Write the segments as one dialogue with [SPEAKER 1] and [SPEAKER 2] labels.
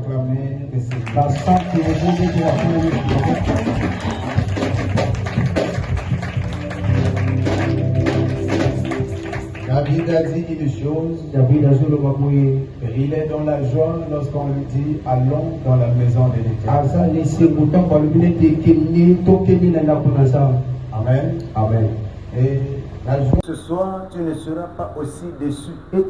[SPEAKER 1] proclamer que c'est
[SPEAKER 2] La sainte Église de
[SPEAKER 1] David a dit une chose. Il est dans la joie lorsqu'on lui dit allons dans la maison de l'Éternel. Amen.
[SPEAKER 2] Amen.
[SPEAKER 1] Et la joie, ce soir, tu ne seras pas aussi déçu. Dieu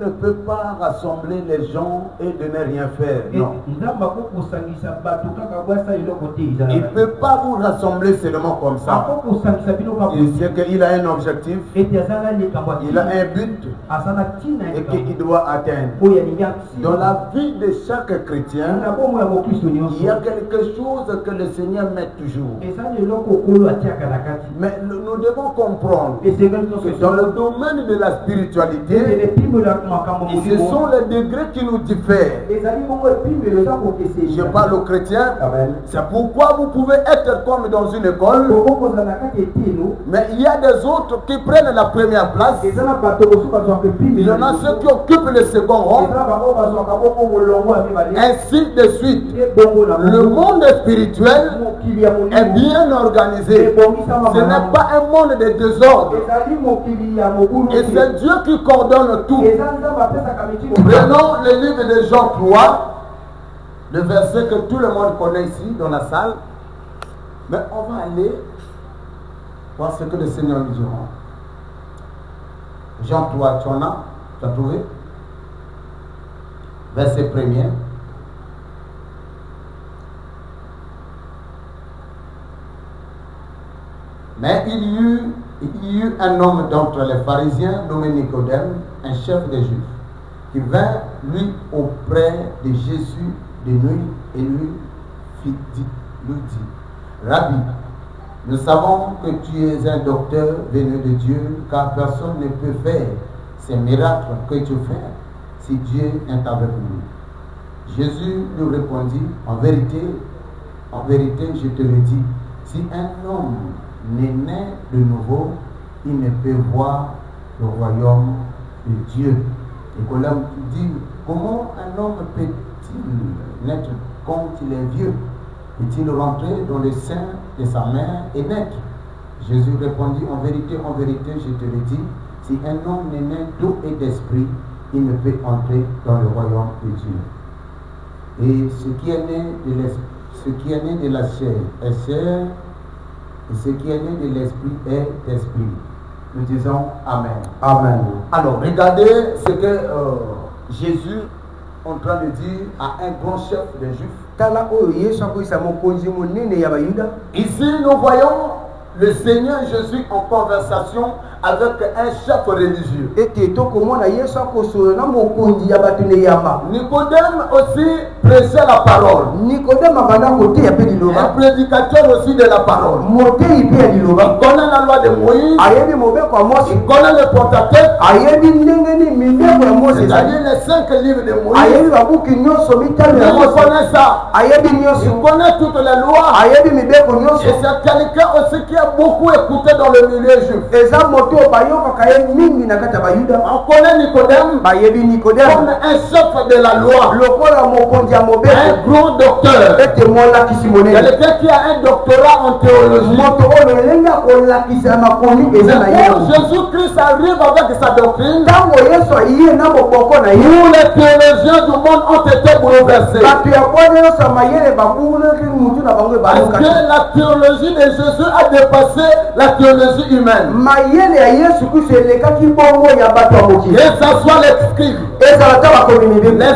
[SPEAKER 1] ne peut pas rassembler les gens et de ne rien faire. Non. Il ne peut pas vous rassembler seulement comme ça. Il sait qu'il a un objectif, il a un but et qu'il doit atteindre. Dans la vie de chaque chrétien, il y a quelque chose que le Seigneur met toujours. Mais nous devons comprendre que dans le domaine de la spiritualité, ce sont les degrés qui nous diffèrent. Je parle aux chrétiens, c'est pourquoi vous pouvez être comme dans une école, mais il y a des autres qui prennent la première place. Il y en a ceux qui occupent le second rang, ainsi de suite. Le monde spirituel est bien organisé. Ce n'est pas un monde de désordre. Et c'est Dieu qui coordonne tout. Prenons le livre de Jean 3, le verset que tout le monde connaît ici dans la salle. Mais on va aller voir ce que le Seigneur nous dira. Jean 3, tu en as? Tu as trouvé? Verset 1er. Mais il y eut un homme d'entre les pharisiens nommé Nicodème, un chef des Juifs, qui vint lui auprès de Jésus de nuit et lui dit, Rabbi, nous savons que tu es un docteur venu de Dieu, car personne ne peut faire ces miracles que tu fais si Dieu est avec nous. Jésus lui répondit, en vérité, je te le dis, si un homme n'est né de nouveau, il ne peut voir le royaume de Dieu. Nicolas dit, comment un homme peut-il naître quand il est vieux? Peut-il rentrer dans le sein de sa mère et naître? Jésus répondit, en vérité, je te le dis, si un homme n'est né d'eau et d'esprit, il ne peut entrer dans le royaume de Dieu. Et ce qui est né de la chair est chair, et ce qui est né de l'esprit est esprit. Nous disons Amen.
[SPEAKER 2] Amen.
[SPEAKER 1] Alors, regardez ce que Jésus est en train de dire à un grand chef des Juifs. Ici, nous voyons le Seigneur Jésus en conversation avec un chef religieux. Nicodème aussi prêchait la parole. Un prédicateur aussi de la parole. Il connaît la loi de Moïse. Il connaît le Pentateuque. C'est-à-dire les 5 livres de Moïse. Il connaît ça. Il connaît toutes les lois. Et c'est quelqu'un aussi qui a beaucoup écouté dans le milieu juif. On connaît Nicodème comme un chef de la loi, un gros docteur, quelqu'un qui a un doctorat en théologie. Quand Jésus-Christ arrive avec sa doctrine, tous les théologiens du monde ont été bouleversés. Parce que la théologie de Jésus a dépassé la théologie humaine. Que ce soit les scribes, les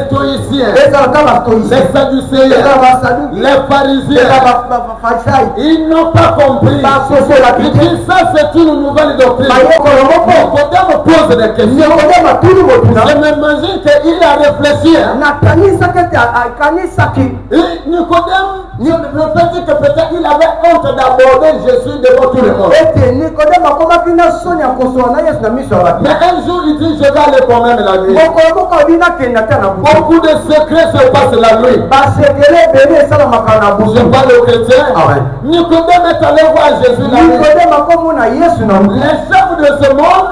[SPEAKER 1] stoïciens, les sadducéens, les pharisiens, ils n'ont pas compris. Ils disent ça, c'est une nouvelle doctrine. Nicodème pose des questions. Je m'imagine qu'il a réfléchi. Et Nicodème, je peux dire que peut-être il avait honte d'aborder Jésus devant tout le monde. Mais un jour il dit, je vais aller quand même la nuit. Beaucoup de secrets se passent la nuit. Je parle aux chrétiens. Nicodème est allé voir Jésus la nuit. Les chefs de ce monde,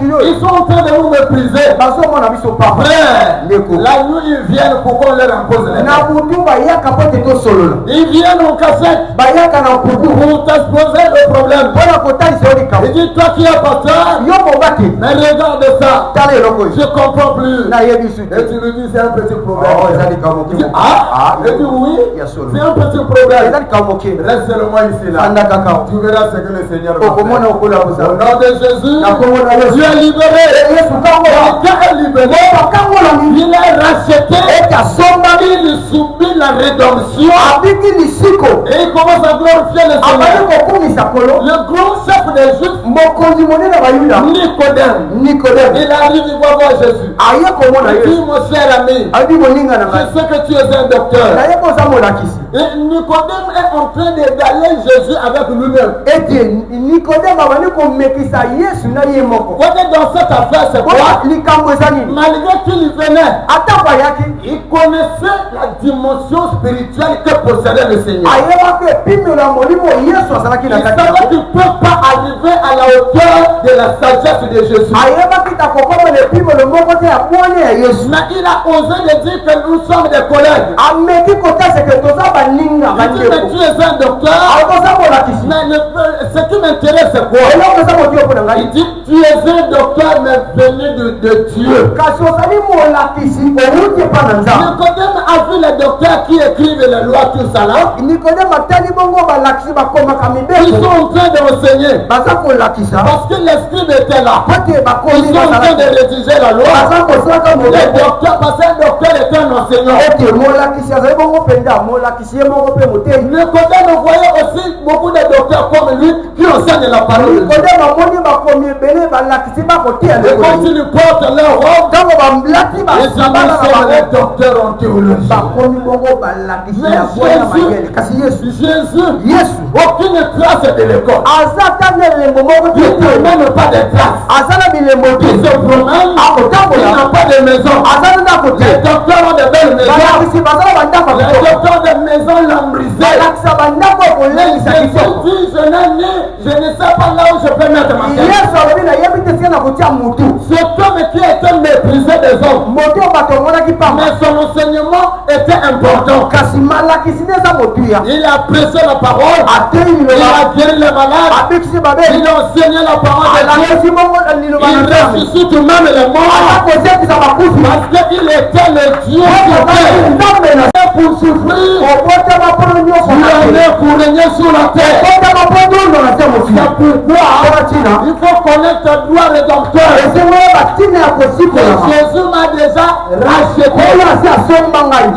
[SPEAKER 1] ils sont en train de nous mépriser. Frère, la nuit ils viennent pour qu'on leur impose les mains. Ils viennent en cassette pour t'exposer le problème. Il dit, toi qui es pasteur, mais regarde ça, je comprends plus. Et tu lui dis, c'est un petit problème. Il dit, il dit, oui, c'est un petit problème. Reste seulement ici là. Tu verras ce que le Seigneur va faire. Au nom de Jésus, tu es libéré. Quelqu'un est libéré. Il est racheté. Il subit la rédemption. Et il commence à glorifier le Seigneur. Le grand chef des Juifs, Nicodème, il arrive, il va voir Jésus. Il dit, mon cher ami, je sais que tu es un docteur. Et Nicodème est en train d'égaler Jésus avec lui-même. Dans cette affaire, c'est quoi? Malgré qu'il venait, il connaissait la dimension spirituelle que possédait le Seigneur. Il savait qu'il ne peut pas arriver à la hauteur de la sagesse de Jésus. Mais il a osé de dire que nous sommes des collègues. Il dit, mais tu es un docteur. Mais ce qui m'intéresse, c'est quoi? Il dit, tu es un docteur, mais venu de Dieu. Nicodème a vu les docteurs qui écrivent les lois, tout ça là. Ils sont en train de enseigner. Parce que les scribes étaient là. Ils sont en train de rédiger la loi. Les docteurs, parce qu'un docteur est un enseignant. Nicodème voyait aussi beaucoup de docteurs comme lui qui enseignent la parole de Dieu. Et quand ils portent leur robe, ils sont les docteurs en théologie. Mais Jésus, aucune trace de l'école. Il n'a même pas de traces. Il se promène, il n'a pas de maison. Les docteurs ont de belles maisons. Les docteurs de maisons l'ont brisé. Jésus dit, je ne sais pas là où je peux mettre ma tête. Cet homme qui était méprisé des hommes, mais son enseignement était important. Il a prêché la parole, il a guéri les malades, il a enseigné la parole de Dieu, il ressuscite même les morts, parce qu'il était le Dieu pour souffrir, il est né pour régner sur la terre. C'est pourquoi il faut connaître ta gloire rédempteur. Jésus m'a déjà racheté.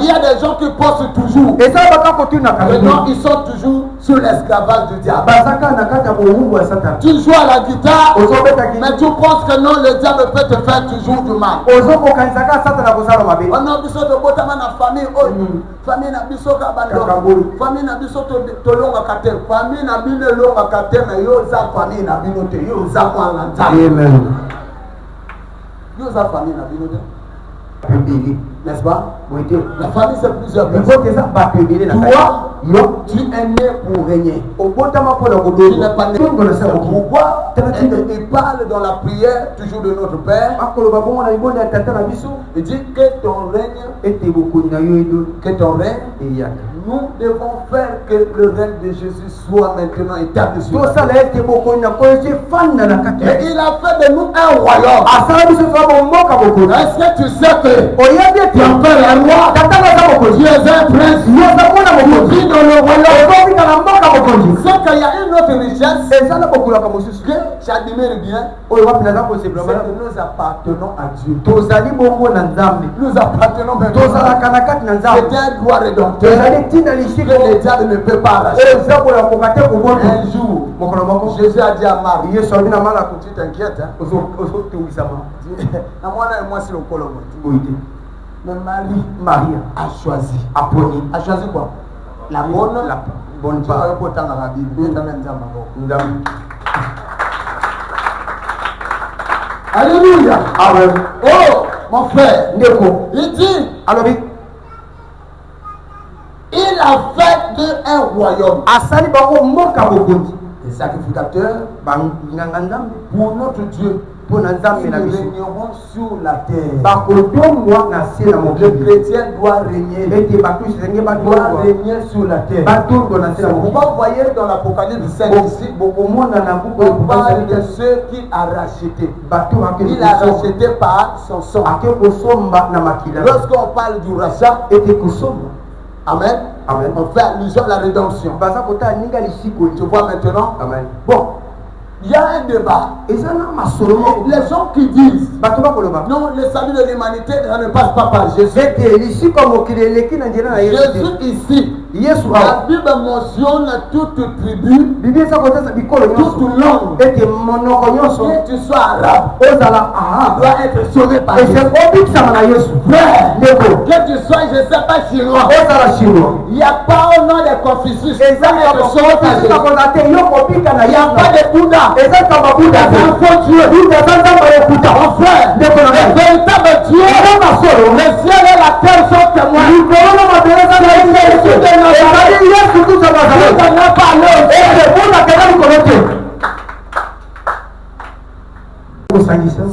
[SPEAKER 1] Il y a des gens qui pensent toujours. Maintenant, ils sont toujours sur l'esclavage du diable. Tu joues à la guitare, mais tu penses que non, le diable peut te faire toujours du mal. On a besoin de botaman na famille. Famille na biso ka bando. Famille na biso to longa kate. Famille na bino longa kate na yo za famille na bino te yo za mwana nzambe. Amen. Yo za famille na bino te. N'est-ce pas? La famille c'est plusieurs personnes. Toi, tu es né pour régner. Tu n'es pas né pour pourquoi il parle dans la prière toujours de notre Père. Il dit que ton règne, nous devons faire que le règne de Jésus soit maintenant établi sur la terre. Et il a fait de nous un royaume. Est-ce que tu sais que ton père est roi? Tu es un prince. Tu vis dans le royaume. C'est qu'il y a une autre richesse que j'admire bien. C'est que nous appartenons à Dieu. Nous appartenons maintenant. C'est un droit rédempteur que le diable ne peut pas arracher. Un jour, Jésus a dit à Marie, tu t'inquiètes, hein? Mais Marie a choisi. A choisi quoi? La bonne part. Alléluia. Amen. Oh, mon frère. Il dit, il a fait d'un royaume des sacrificateurs pour notre Dieu. Ils régneront sur la terre. Le chrétien doit régner sur la terre. Vous voyez dans l'Apocalypse 5 ici, on parle de ceux qu'il a rachetés. Il a racheté par son sang. Lorsqu'on parle du rachat, amen. Amen. On fait allusion à la rédemption. Tu vois maintenant? Amen. Bon. Il y a un débat. Les gens qui disent non, le salut de l'humanité ne passe pas par Jésus. Jésus ici, la Bible mentionne toute tribu, toute langue. Que tu sois arabe, tu dois être sauvé par Jésus. Que tu sois, je ne sais pas, chinois. Il n'y a pas au nom de Confucius. Il n'y a pas de Bouddha. Le véritable Dieu, le ciel et la terre sont témoins.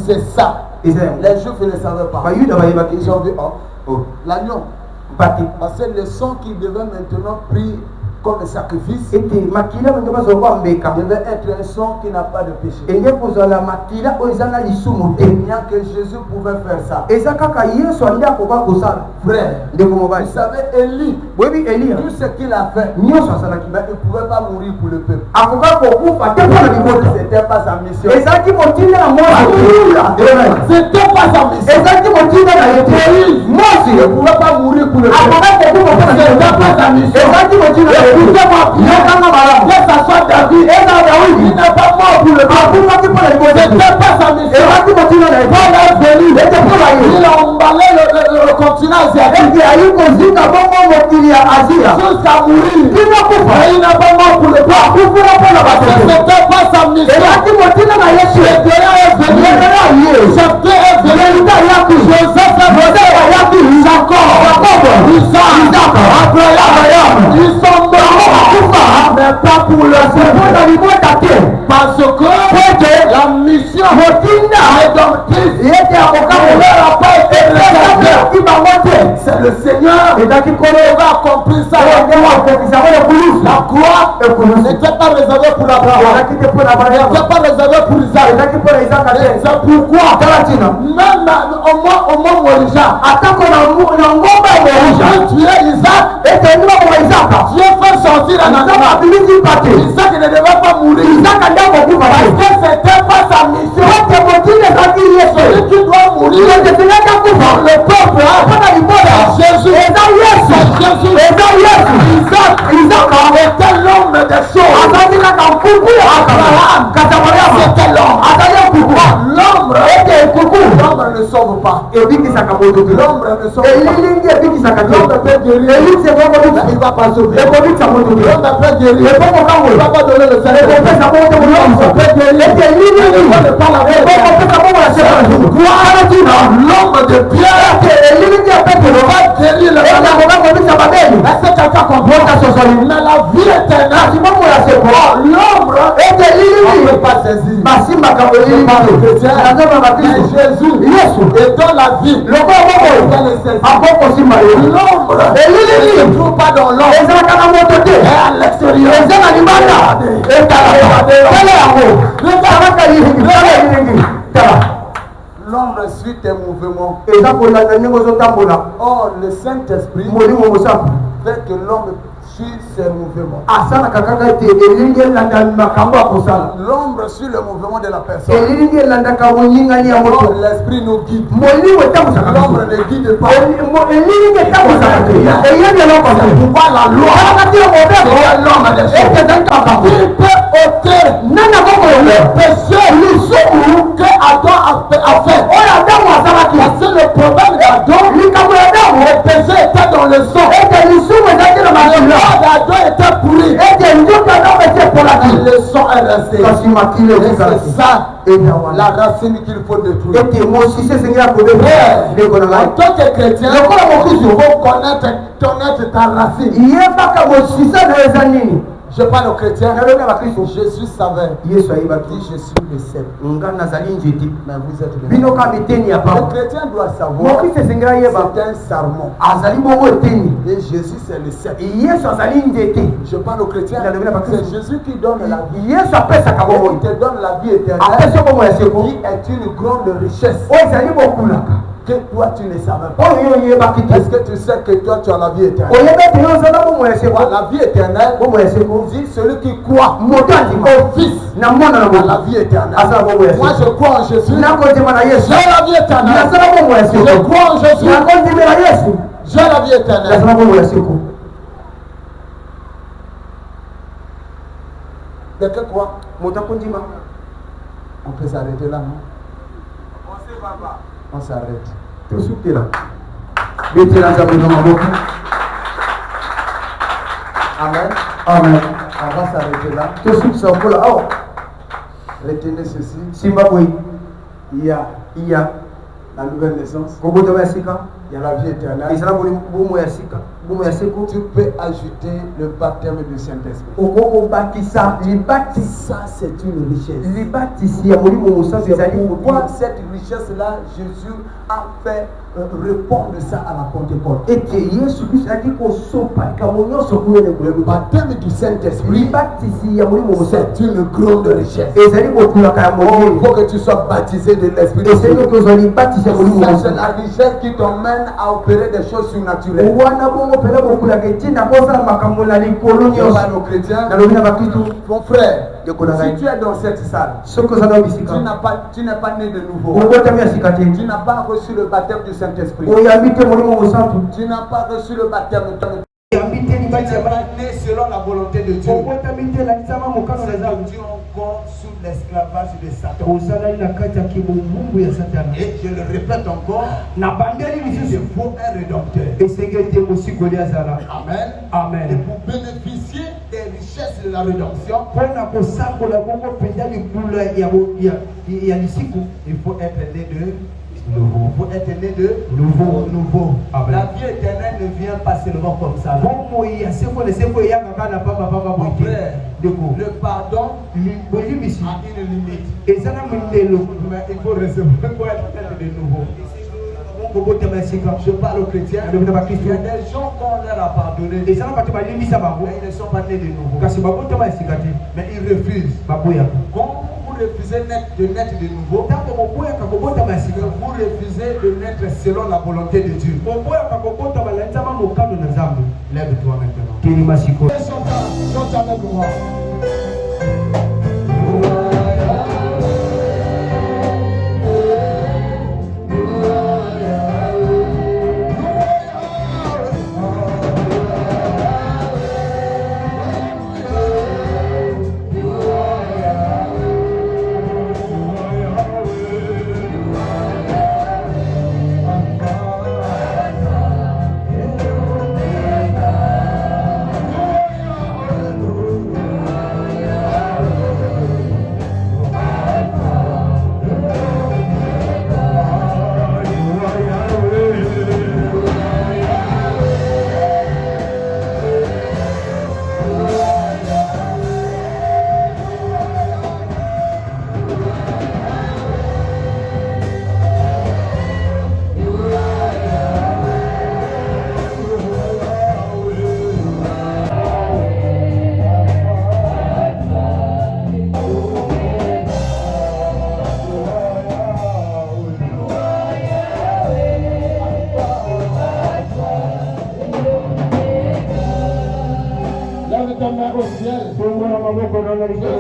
[SPEAKER 1] C'est ça. Les Juifs ne le savaient pas. Ils ont vu l'agneau. Parce que le sang qui devait maintenant pris comme un sacrifice devait être un sang qui n'a pas de péché. Il n'y a que Jésus pouvait faire ça. Frère, vous savez, Élie, tout ce qu'il a fait, mais il ne pouvait pas mourir pour le peuple. C'était pas sa mission. C'était pas sa mission. Il ne pouvait pas mourir pour le peuple. C'était pas sa mission. Écoutez-moi bien, que ça soit David, il n'est pas mort pour le peuple. C'était pas sa mission. Paul est venu, il a emballé le continent asiatique jusqu'à mourir. Il n'est pas mort pour le peuple. C'était pas sa mission. Chacun est venu. Joseph est venu. Jacob, Abraham, ils sont morts. Mais pas pour le peuple. Parce que la mission rédemptrice n'a pas été réalisée. C'est le Seigneur qui va accomplir ça. La croix n'était pas réservée pour Abraham. N'était pas réservée pour Isaac. C'est pourquoi même au mont Moïsa, tu es Isaac. Dieu fait sortir un animal. Isaac ne devait pas mourir. Parce que c'était pas sa mission. Celui qui doit mourir, le peuple, Jésus. Isaac était l'homme des choses. Abraham, c'était l'homme. L'homme ne sauve pas. L'homme ne sauve pas. L'homme peut guérir. Il va pas sauver. L'homme peut guérir. Il va pas donner le salaire. L'homme peut guérir. L'homme de pierre va guérir le malade. Est-ce que quelqu'un comprend? Mais la vie éternelle, l'homme on ne peut pas saisir. Mais Jésus est dans la vie. L'homme ne se trouve pas dans l'homme. Et à l'extérieur. L'ombre suit tes mouvements. Or, le Saint-Esprit fait que l'homme suit ses mouvements. L'ombre suit le mouvement de la personne. Or, l'esprit nous guide. L'ombre ne guide pas. Pourquoi la loi? C'est l'homme des choses. Il peut ôter le péché que Adam a fait. C'est le problème d'Adam. Le péché était dans le sang. Le corps d'Adam était pourri. Le sang est resté. C'est ça la racine qu'il faut détruire.
[SPEAKER 2] Frère,
[SPEAKER 1] en tant que chrétien, il faut connaître ta racine. Je parle aux chrétiens. Jésus savait. Dit, je suis le sel. Mais vous êtes le sel. Le chrétien doit savoir. C'est un sarment. Et Jésus, c'est le sel. Je parle aux chrétiens. C'est Jésus qui donne la vie. Il te donne la vie éternelle. Qui est une grande richesse. Que toi tu ne savais pas. Est-ce que tu sais que toi tu as la vie éternelle? La vie éternelle, dit celui qui croit au Fils a la vie éternelle. Moi je crois en Jésus. J'ai la vie éternelle. Je crois en Jésus. J'ai la vie éternelle. Quelqu'un croit? On peut s'arrêter là, non? On s'arrête. Amen.
[SPEAKER 2] Amen.
[SPEAKER 1] On va s'arrêter là. Retenez ceci. Il y a la nouvelle naissance. Il y a la vie éternelle. Tu peux ajouter le baptême du Saint-Esprit. Ça, c'est une richesse. Pourquoi cette richesse-là, Jésus a fait répondre ça à la Pentecôte. Le baptême du Saint-Esprit, c'est une grande richesse. Il faut que tu sois baptisé de l'Esprit de Dieu. Ça, c'est la richesse qui t'emmène à opérer des choses surnaturelles. Nos chrétiens, mon frère, si tu es dans cette salle, tu n'es pas né de nouveau. Tu n'as pas reçu le baptême du Saint-Esprit. Tu n'as pas reçu le baptême de tu n'es pas né selon la volonté de Dieu. Tu es encore sous l'esclavage de Satan. Et je le répète encore, il faut un rédempteur. Amen.
[SPEAKER 2] Amen.
[SPEAKER 1] Et pour bénéficier des richesses de la rédemption, il faut être né de nouveau. Il faut être né de nouveau. La vie éternelle ne vient pas seulement comme ça. Mon frère, le pardon a une limite. Mais il faut recevoir pour être né de nouveau. Je parle aux chrétiens. Il y a des gens qu'on leur a pardonné. Ils ne sont pas nés de nouveau. Mais ils refusent. Quand vous refusez de naître de nouveau, vous refusez de naître selon la volonté de Dieu. Lève-toi maintenant. Chante avec moi.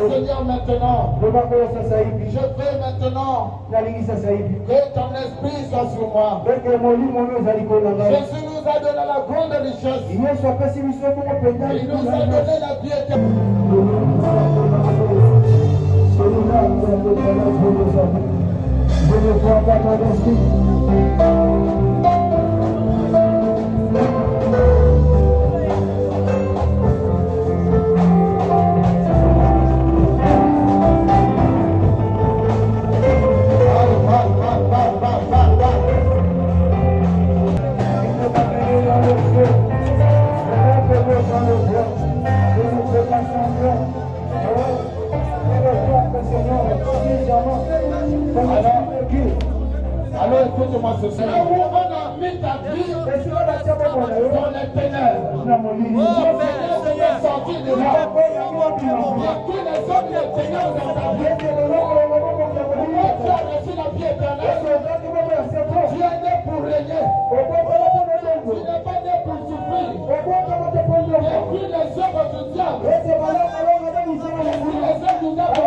[SPEAKER 1] Seigneur, maintenant, je veux maintenant que ton esprit soit sur moi. Jésus nous a donné la grande richesse. Il nous a donné la vie éternelle. écoute-moi ce soir. Là où on a mis ta vie dans les ténèbres. Sortir de là. Il y a tous les hommes de ténèbres dans ta vie. Tu as reçu la vie éternelle. Tu es né pour régner. Tu n'es pas né pour souffrir. Et puis les œuvres du diable. Et puis les œuvres du diable.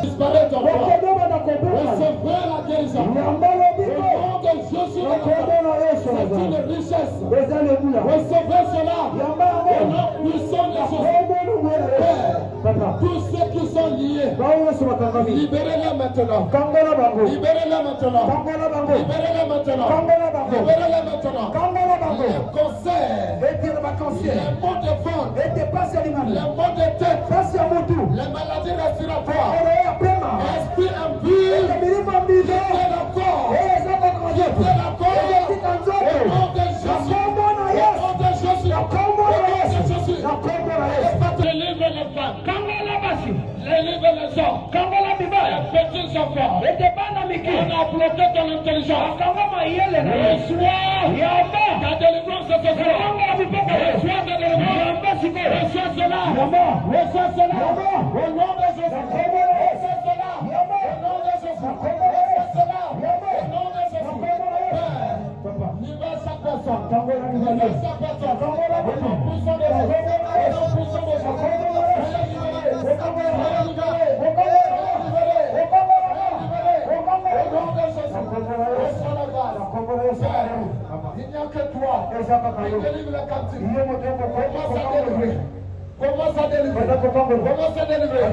[SPEAKER 1] Disparaît ton corps. Recevez la guérison. Au nom de Jésus, c'est une richesse. Recevez cela. Au nom puissant de Jésus. Père, tous ceux qui sont liés, libérez-les maintenant. Libérez-les maintenant. Libérez-les maintenant. Libérez-les maintenant. Les cancers, les maux de ventre, les maux de tête, les maladies respiratoires, esprit impur, quittez le corps, quittez le corps, au nom de Jésus, au nom de Jésus, au nom de Jésus. Délivre les femmes, délivre les hommes, les petits enfants. On a bloqué ton intelligence. Reçois ta délivrance ce soir. Reçois ta délivrance. Reçois cela. Reçois cela. Au nom de Jésus. Reçois cela. Au nom de Jésus. Reçois cela. Au nom de Jésus. Père, libère chaque personne. Libère chaque personne. Au nom puissant de Jésus. Au nom puissant de Jésus. Il n'y a que toi qui délivre les captifs. Commence à délivrer. Commence à délivrer.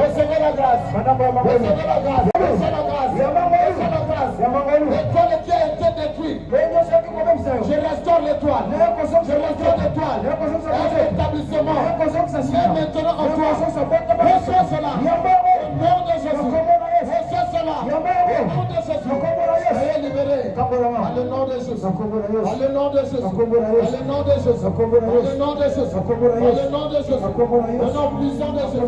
[SPEAKER 1] Recevez la grâce. Recevez la grâce. Recevez la grâce. Recevez la grâce. L'étoile qui a été détruite. Je restaure l'étoile. Je restaure l'étoile. L'établissement. Et maintenant en toi. Reçois cela. Au nom de Jésus. Reçois cela. Au nom de Jésus. Soyez libérés. Dans le nom de Jésus. Dans le nom de Jésus. Dans le nom de Jésus. Dans le nom de Jésus. Dans le nom de Jésus. Au nom puissant de Jésus.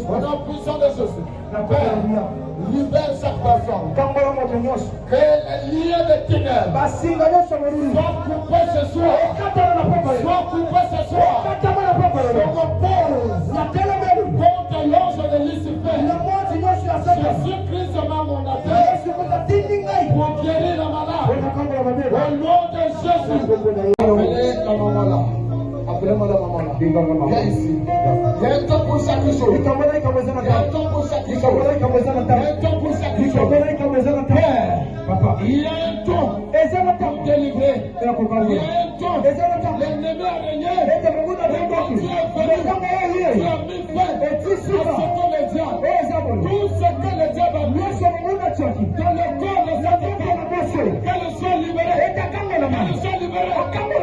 [SPEAKER 1] Au nom puissant de Jésus. Père, libère chaque personne. Que les liens de ténèbres soient coupés ce soir. Soient coupés ce soir. Contre l'ange de Lucifer. Jésus-Christ m'a mandaté pour guérir la malade. Au nom de Jésus. Appelez la maman là. Appelez-moi la maman là. Viens ici. Il y a un temps pour chaque chose. Il y a un temps pour chaque chose. Il y a un temps pour chaque chose. Père, il y a un temps pour délivrer. Il y a un temps. L'ennemi a régné. Tu as mis fin à ce que le diable. Tout ce que le diable a mis dans le corps de cette femme. Qu'elle soit libérée. Qu'elle soit libérée. Qu'elle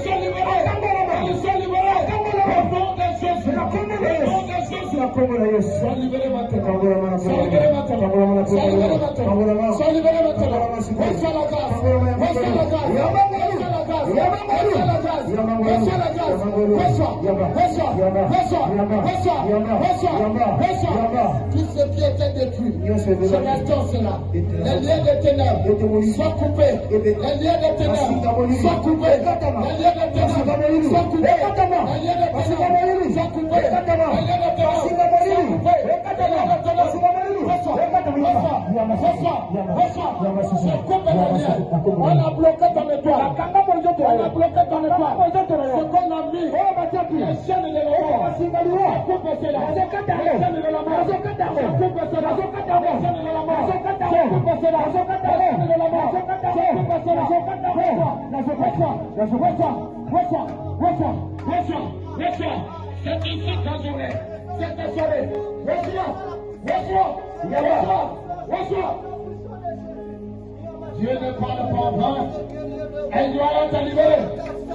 [SPEAKER 1] soit libérée. Qu'elle soit libérée. Au nom de Jésus. Au nom de Jésus. Sois libéré maintenant. Sois libéré maintenant. Sois libéré maintenant. Sois libéré maintenant. Reçois la grâce. Reçois la grâce. Reçois la grâce. Reçois la grâce. Reçois. Reçois. Tout ce qui était détruit, je restaure cela. Les liens des ténèbres soient coupés. Les liens des ténèbres soient coupés. Les liens des ténèbres soient coupés. Les liens des ténèbres soient coupés. Les liens des on a bloqué ton étoile. On a bloqué ton étoile. Ce qu'on a mis, les chaînes de la mort. Coupe cela. Les chaînes de la mort. Coupe cela. Les chaînes de la mort. Coupe cela. Les chaînes de la mort. Reçois. C'est ici ta journée. C'est ta soirée. Reçois. Dieu ne parle pas en vain. Elle doit être libérée.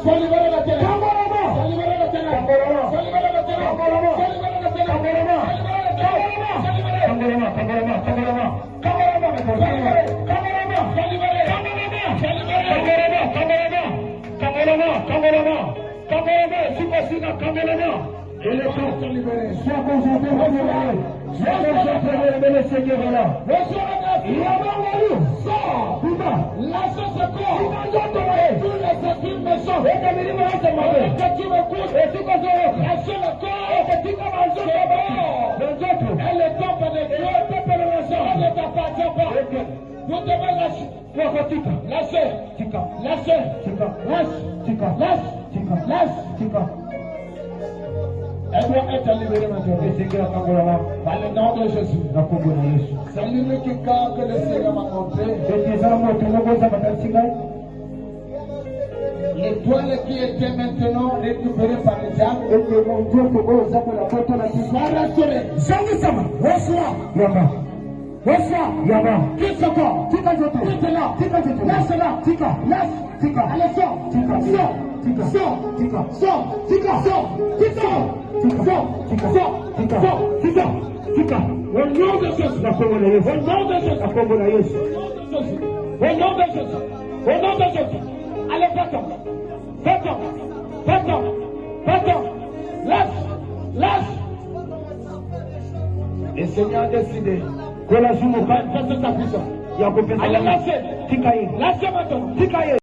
[SPEAKER 1] Sois libéré de la terre. Sois libéré de la terre. Sois libéré de la terre. Sois libéré de la terre. Sois libéré de la terre. Sois libéré de la terre. Sois libéré de la terre.
[SPEAKER 2] Et les gens sont libérés. Sois concentré, sois concentré, le Seigneur est là. Sors, lâchez ce corps. Tous les esprits méchants. Que tu m'écoutes. Lâchez le corps. Et le temple de Dieu, elle ne t'appartient pas. Vous devez lâcher. Lâchez. Lâche. Elle doit être libérée maintenant. Par le nom de Jésus. C'est l'unique cas que le Seigneur m'a montré. L'étoile qui était maintenant récupérée par les diables. Soit restaurée. Reçois. Quitte ce corps. Quitte-la. Laisse-la. Allez, sors. Au nom de Jésus. Allez, va-t'en. Lâche. Le Seigneur a décidé que la joue faites sa puissance. Allez, lâchez maintenant.